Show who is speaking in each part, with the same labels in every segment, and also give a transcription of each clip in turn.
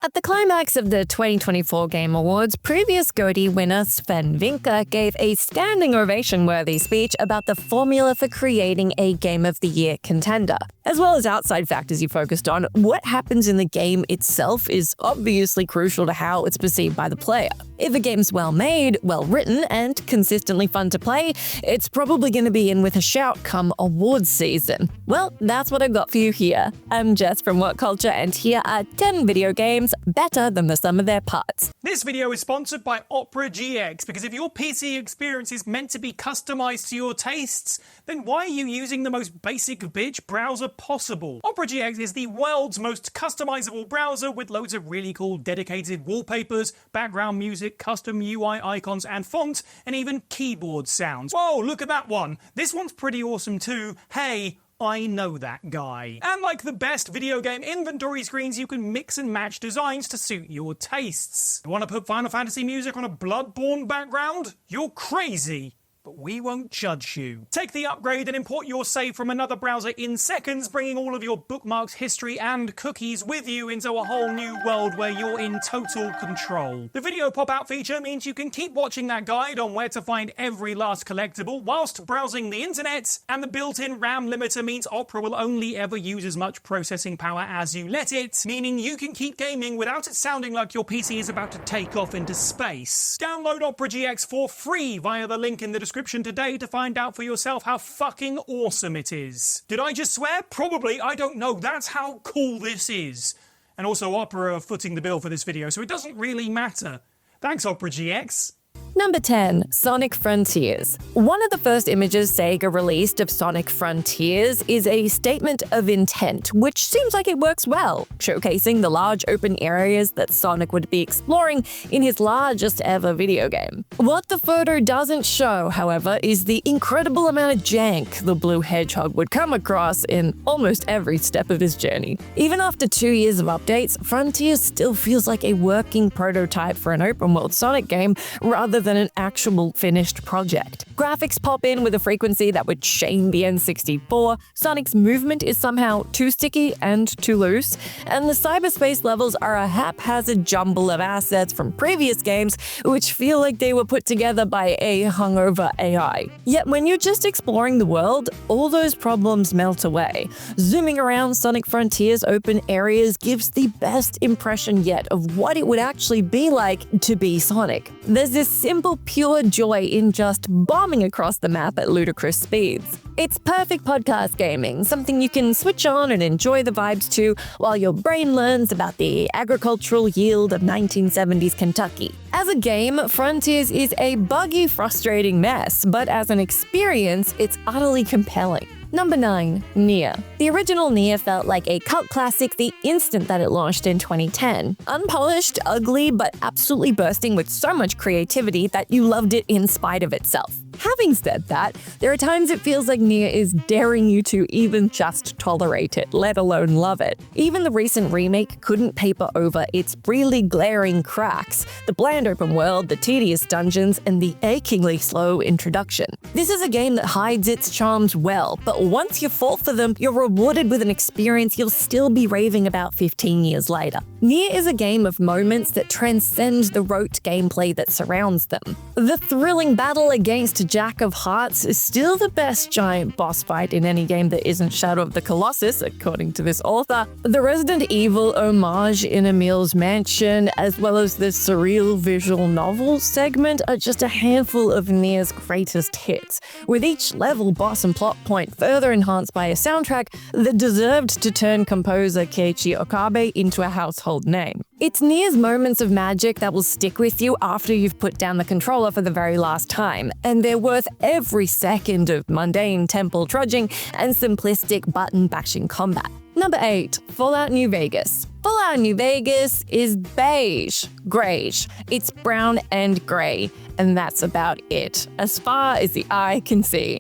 Speaker 1: At the climax of the 2024 Game Awards, previous GOTY winner Sven Vinke gave a standing ovation-worthy speech about the formula for creating a Game of the Year contender. As well as outside factors he focused on, what happens in the game itself is obviously crucial to how it's perceived by the player. If a game's well-made, well-written, and consistently fun to play, it's probably going to be in with a shout come awards season. Well, that's what I've got for you here. I'm Jess from WhatCulture, and here are 10 video games better than the sum of their parts.
Speaker 2: This video is sponsored by Opera GX, because if your PC experience is meant to be customized to your tastes, then why are you using the most basic bitch browser possible? Opera GX is the world's most customizable browser with loads of really cool dedicated wallpapers, background music, custom UI icons and fonts, and even keyboard sounds. Whoa, look at that one. This one's pretty awesome too. Hey, I know that guy. And like the best video game inventory screens, you can mix and match designs to suit your tastes. You want to put Final Fantasy music on a Bloodborne background? You're crazy. But we won't judge you. Take the upgrade and import your save from another browser in seconds, bringing all of your bookmarks, history, and cookies with you into a whole new world where you're in total control. The video pop-out feature means you can keep watching that guide on where to find every last collectible whilst browsing the internet, and the built-in RAM limiter means Opera will only ever use as much processing power as you let it, meaning you can keep gaming without it sounding like your PC is about to take off into space. Download Opera GX for free via the link in the description today to find out for yourself how fucking awesome it is. Did I just swear? Probably, I don't know. That's how cool this is. And also Opera are footing the bill for this video, so it doesn't really matter. Thanks, Opera GX.
Speaker 1: Number 10. Sonic Frontiers. One of the first images Sega released of Sonic Frontiers is a statement of intent, which seems like it works well, showcasing the large open areas that Sonic would be exploring in his largest ever video game. What the photo doesn't show, however, is the incredible amount of jank the Blue Hedgehog would come across in almost every step of his journey. Even after 2 years of updates, Frontiers still feels like a working prototype for an open-world Sonic game rather than an actual finished project. Graphics pop in with a frequency that would shame the N64, Sonic's movement is somehow too sticky and too loose, and the cyberspace levels are a haphazard jumble of assets from previous games which feel like they were put together by a hungover AI. Yet when you're just exploring the world, all those problems melt away. Zooming around Sonic Frontiers open areas gives the best impression yet of what it would actually be like to be Sonic. There's this simple, pure joy in just bombing across the map at ludicrous speeds. It's perfect podcast gaming, something you can switch on and enjoy the vibes to while your brain learns about the agricultural yield of 1970s Kentucky. As a game, Frontiers is a buggy, frustrating mess, but as an experience, it's utterly compelling. Number 9. Nier. The original Nier felt like a cult classic the instant that it launched in 2010. Unpolished, ugly, but absolutely bursting with so much creativity that you loved it in spite of itself. Having said that, there are times it feels like Nier is daring you to even just tolerate it, let alone love it. Even the recent remake couldn't paper over its really glaring cracks, the bland open world, the tedious dungeons, and the achingly slow introduction. This is a game that hides its charms well, but once you fall for them, you're rewarded with an experience you'll still be raving about 15 years later. Nier is a game of moments that transcend the rote gameplay that surrounds them. The thrilling battle against Jack of Hearts is still the best giant boss fight in any game that isn't Shadow of the Colossus, according to this author. The Resident Evil homage in Emil's Mansion, as well as the surreal visual novel segment, are just a handful of Nier's greatest hits, with each level, boss, and plot point further enhanced by a soundtrack that deserved to turn composer Keiichi Okabe into a household name. It's Nier's moments of magic that will stick with you after you've put down the controller for the very last time, and they're worth every second of mundane temple trudging and simplistic button-bashing combat. Number 8. Fallout New Vegas. Fallout New Vegas is beige, greyish. It's brown and grey, and that's about it, as far as the eye can see.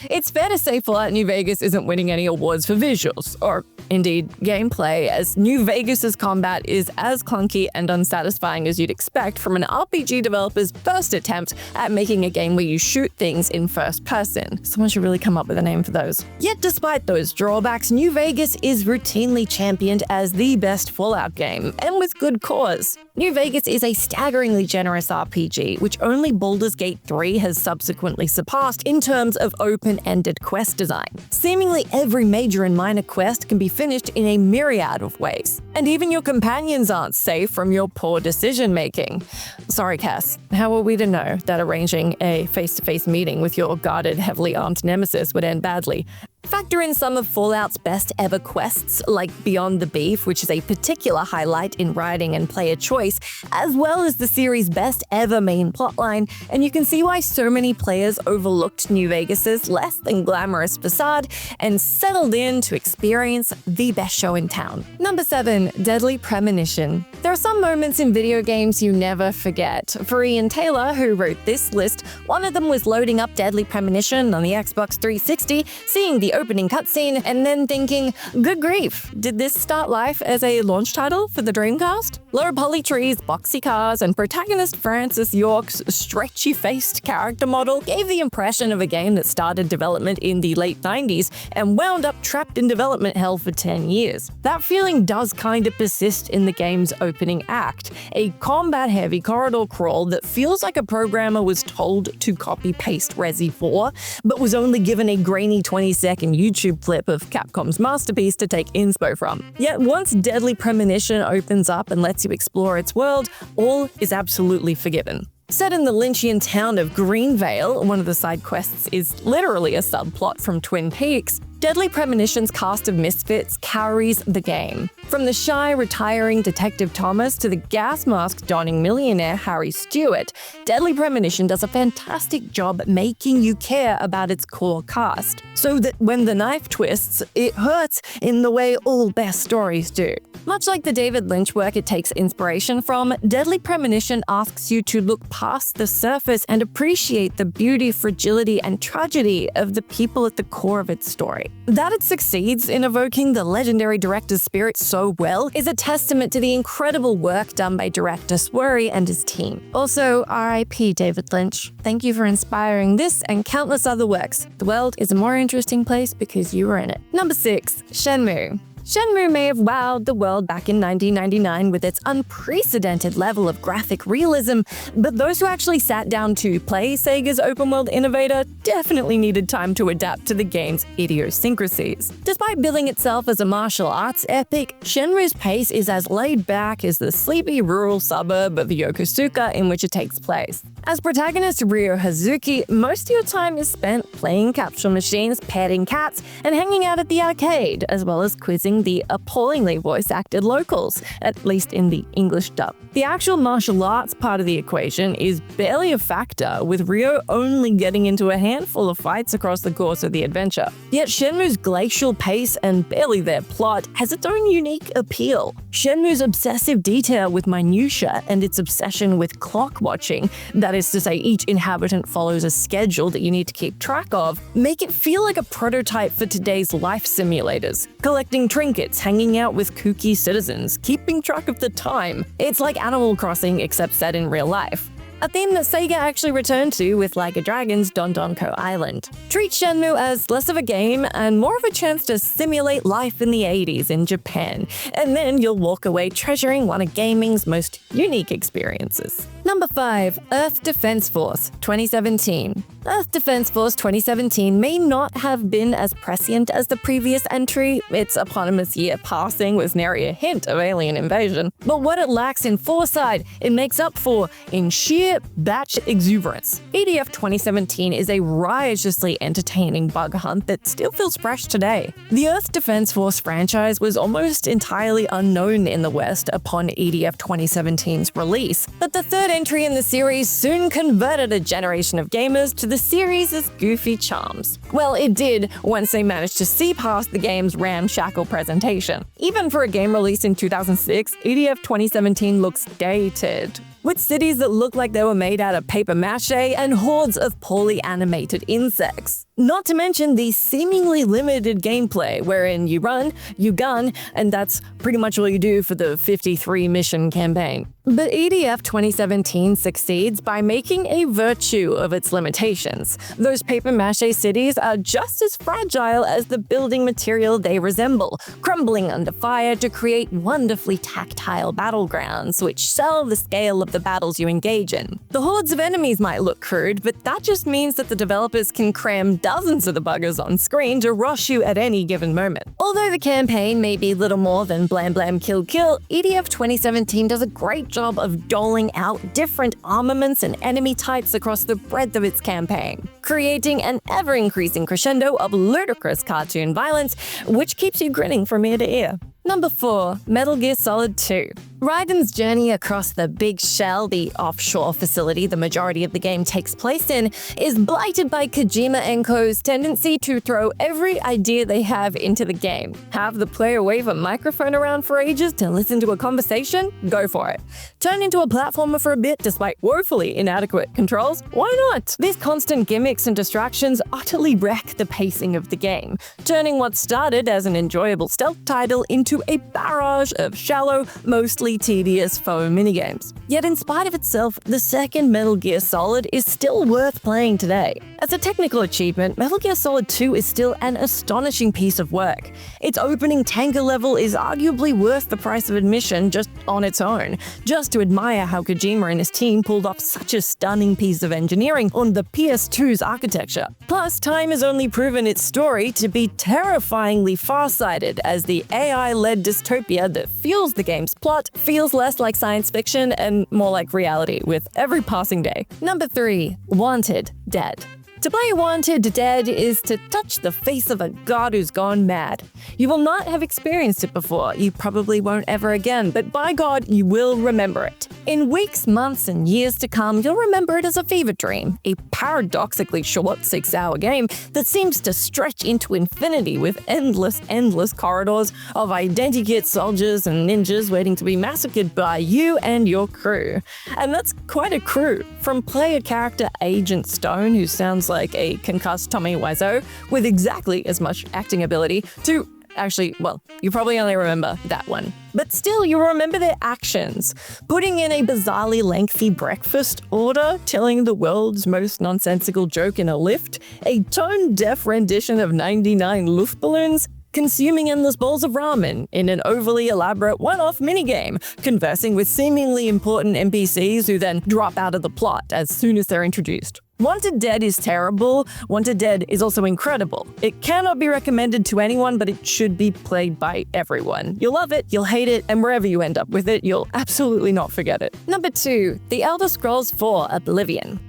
Speaker 1: It's fair to say Fallout New Vegas isn't winning any awards for visuals, or indeed gameplay, as New Vegas's combat is as clunky and unsatisfying as you'd expect from an RPG developer's first attempt at making a game where you shoot things in first person. Someone should really come up with a name for those. Yet despite those drawbacks, New Vegas is routinely championed as the best Fallout game, and with good cause. New Vegas is a staggeringly generous RPG, which only Baldur's Gate 3 has subsequently surpassed in terms of open-ended quest design. Seemingly every major and minor quest can be finished in a myriad of ways. And even your companions aren't safe from your poor decision-making. Sorry, Cass, how are we to know that arranging a face-to-face meeting with your guarded, heavily armed nemesis would end badly? Factor in some of Fallout's best ever quests, like Beyond the Beef, which is a particular highlight in writing and player choice, as well as the series' best ever main plotline, and you can see why so many players overlooked New Vegas's less than glamorous facade and settled in to experience the best show in town. Number 7. Deadly Premonition. There are some moments in video games you never forget. For Ian Taylor, who wrote this list, one of them was loading up Deadly Premonition on the Xbox 360, seeing the opening cutscene, and then thinking, good grief, did this start life as a launch title for the Dreamcast? Low poly trees, boxy cars, and protagonist Francis York's stretchy-faced character model gave the impression of a game that started development in the late 90s and wound up trapped in development hell for 10 years. That feeling does kind of persist in the game's opening act, a combat-heavy corridor crawl that feels like a programmer was told to copy-paste Resi 4, but was only given a grainy 20-second YouTube clip of Capcom's masterpiece to take inspo from. Yet once Deadly Premonition opens up and lets you explore its world, all is absolutely forgiven. Set in the Lynchian town of Greenvale, one of the side quests is literally a subplot from Twin Peaks, Deadly Premonition's cast of misfits carries the game. From the shy, retiring Detective Thomas to the gas mask-donning millionaire Harry Stewart, Deadly Premonition does a fantastic job making you care about its core cast, so that when the knife twists, it hurts in the way all best stories do. Much like the David Lynch work it takes inspiration from, Deadly Premonition asks you to look past the surface and appreciate the beauty, fragility, and tragedy of the people at the core of its story. That it succeeds in evoking the legendary director's spirit so well is a testament to the incredible work done by director Swery and his team. Also, R.I.P. David Lynch. Thank you for inspiring this and countless other works. The world is a more interesting place because you were in it. Number 6. Shenmue. Shenmue may have wowed the world back in 1999 with its unprecedented level of graphic realism, but those who actually sat down to play Sega's open-world innovator definitely needed time to adapt to the game's idiosyncrasies. Despite billing itself as a martial arts epic, Shenmue's pace is as laid-back as the sleepy rural suburb of Yokosuka in which it takes place. As protagonist Ryo Hazuki, most of your time is spent playing capsule machines, petting cats, and hanging out at the arcade, as well as quizzing the appallingly voice-acted locals, at least in the English dub. The actual martial arts part of the equation is barely a factor, with Ryo only getting into a handful of fights across the course of the adventure. Yet Shenmue's glacial pace and barely their plot has its own unique appeal. Shenmue's obsessive detail with minutiae and its obsession with clock watching, that is to say each inhabitant follows a schedule that you need to keep track of, make it feel like a prototype for today's life simulators. Collecting trinkets, hanging out with kooky citizens, keeping track of the time. It's like Animal Crossing except set in real life. A theme that Sega actually returned to with Like a Dragon's Dondonko Island. Treat Shenmue as less of a game and more of a chance to simulate life in the 80s in Japan, and then you'll walk away treasuring one of gaming's most unique experiences. Number 5. Earth Defense Force 2017. Earth Defense Force 2017 may not have been as prescient as the previous entry, its eponymous year passing was nary a hint of alien invasion, but what it lacks in foresight, it makes up for in sheer batch exuberance. EDF 2017 is a riotously entertaining bug hunt that still feels fresh today. The Earth Defense Force franchise was almost entirely unknown in the West upon EDF 2017's release, but the third entry in the series soon converted a generation of gamers to the series' goofy charms. Well, it did once they managed to see past the game's ramshackle presentation. Even for a game released in 2006, EDF 2017 looks dated. with cities that look like they were made out of paper mache and hordes of poorly animated insects. Not to mention the seemingly limited gameplay, wherein you run, you gun, and that's pretty much all you do for the 53-mission campaign. But EDF 2017 succeeds by making a virtue of its limitations. Those paper mache cities are just as fragile as the building material they resemble, crumbling under fire to create wonderfully tactile battlegrounds, which sell the scale of the battles you engage in. The hordes of enemies might look crude, but that just means that the developers can cram dozens of the buggers on screen to rush you at any given moment. Although the campaign may be little more than blam blam kill kill, EDF 2017 does a great job of doling out different armaments and enemy types across the breadth of its campaign, creating an ever-increasing crescendo of ludicrous cartoon violence, which keeps you grinning from ear to ear. Number 4. Metal Gear Solid 2. Raiden's journey across the Big Shell, the offshore facility the majority of the game takes place in, is blighted by Kojima & Co.'s tendency to throw every idea they have into the game. Have the player wave a microphone around for ages to listen to a conversation? Go for it. Turn into a platformer for a bit despite woefully inadequate controls? Why not? These constant gimmicks and distractions utterly wreck the pacing of the game, turning what started as an enjoyable stealth title into a barrage of shallow, mostly tedious faux minigames. Yet in spite of itself, the second Metal Gear Solid is still worth playing today. As a technical achievement, Metal Gear Solid 2 is still an astonishing piece of work. Its opening tanker level is arguably worth the price of admission just on its own, just to admire how Kojima and his team pulled off such a stunning piece of engineering on the PS2's architecture. Plus, time has only proven its story to be terrifyingly far-sighted, as the AI-led dystopia that fuels the game's plot feels less like science fiction and more like reality with every passing day. Number 3. Wanted Dead. To play Wanted Dead is to touch the face of a god who's gone mad. You will not have experienced it before, you probably won't ever again, but by God, you will remember it. In weeks, months, and years to come, you'll remember it as a fever dream, a paradoxically short 6-hour game that seems to stretch into infinity with endless corridors of identikit soldiers and ninjas waiting to be massacred by you and your crew. And that's quite a crew, from player character Agent Stone, who sounds like a concussed Tommy Wiseau with exactly as much acting ability, to actually, well, you probably only remember that one. But still, you remember their actions. Putting in a bizarrely lengthy breakfast order, telling the world's most nonsensical joke in a lift, a tone-deaf rendition of 99 Luftballons, consuming endless bowls of ramen in an overly elaborate one-off minigame, conversing with seemingly important NPCs who then drop out of the plot as soon as they're introduced. Wanted Dead is terrible. Wanted Dead is also incredible. It cannot be recommended to anyone, but it should be played by everyone. You'll love it, you'll hate it, and wherever you end up with it, you'll absolutely not forget it. Number 2. The Elder Scrolls 4 Oblivion.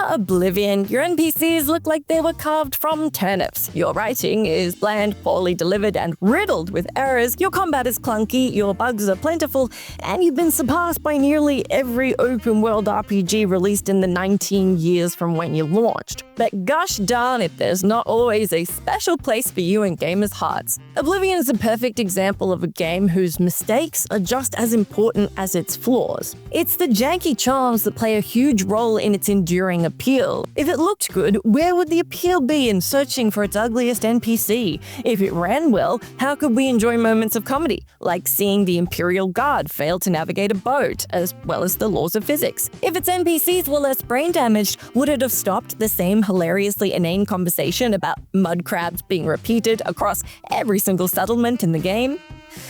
Speaker 1: Oblivion, your NPCs look like they were carved from turnips. Your writing is bland, poorly delivered, and riddled with errors. Your combat is clunky, your bugs are plentiful, and you've been surpassed by nearly every open-world RPG released in the 19 years from when you launched. But gosh darn it, there's not always a special place for you in gamers' hearts. Oblivion is a perfect example of a game whose mistakes are just as important as its flaws. It's the janky charms that play a huge role in its enduring appeal. If it looked good, where would the appeal be in searching for its ugliest NPC? If it ran well, how could we enjoy moments of comedy, like seeing the Imperial Guard fail to navigate a boat, as well as the laws of physics? If its NPCs were less brain damaged, would it have stopped the same hilariously inane conversation about mud crabs being repeated across every single settlement in the game?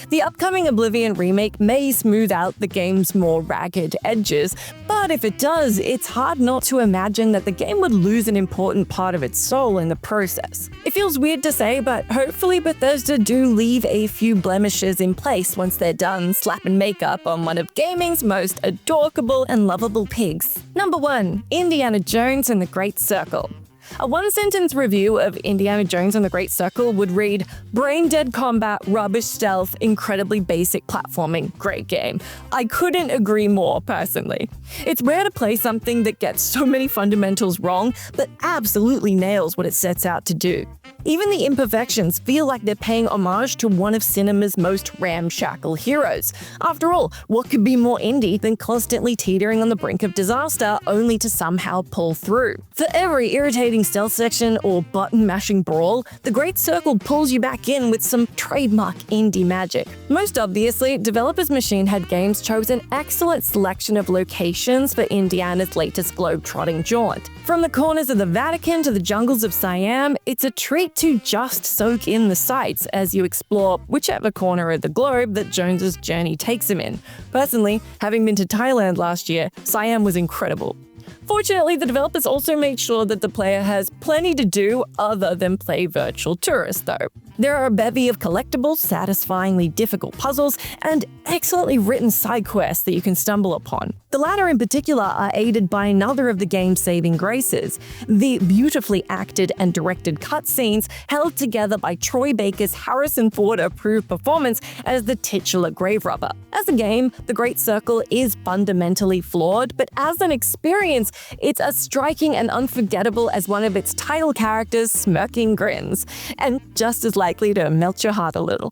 Speaker 1: The upcoming Oblivion remake may smooth out the game's more ragged edges, but if it does, it's hard not to imagine that the game would lose an important part of its soul in the process. It feels weird to say, but hopefully Bethesda do leave a few blemishes in place once they're done slapping makeup on one of gaming's most adorable and lovable pigs. Number 1. Indiana Jones and the Great Circle. A one-sentence review of Indiana Jones and the Great Circle would read, brain-dead combat, rubbish stealth, incredibly basic platforming, great game. I couldn't agree more, personally. It's rare to play something that gets so many fundamentals wrong, but absolutely nails what it sets out to do. Even the imperfections feel like they're paying homage to one of cinema's most ramshackle heroes. After all, what could be more indie than constantly teetering on the brink of disaster only to somehow pull through? For every irritating stealth section or button-mashing brawl, The Great Circle pulls you back in with some trademark indie magic. Most obviously, Developers Machine Head Games chose an excellent selection of locations for Indiana's latest globe-trotting jaunt. From the corners of the Vatican to the jungles of Siam, it's a treat to just soak in the sights as you explore whichever corner of the globe that Jones's journey takes him in. Personally, having been to Thailand last year, Siam was incredible. Fortunately, the developers also made sure that the player has plenty to do other than play virtual tourist, though. There are a bevy of collectibles, satisfyingly difficult puzzles, and excellently written side quests that you can stumble upon. The latter in particular are aided by another of the game's saving graces, the beautifully acted and directed cutscenes held together by Troy Baker's Harrison Ford-approved performance as the titular grave robber. As a game, The Great Circle is fundamentally flawed, but as an experience, it's as striking and unforgettable as one of its title characters' smirking grins, and just as likely to melt your heart a little.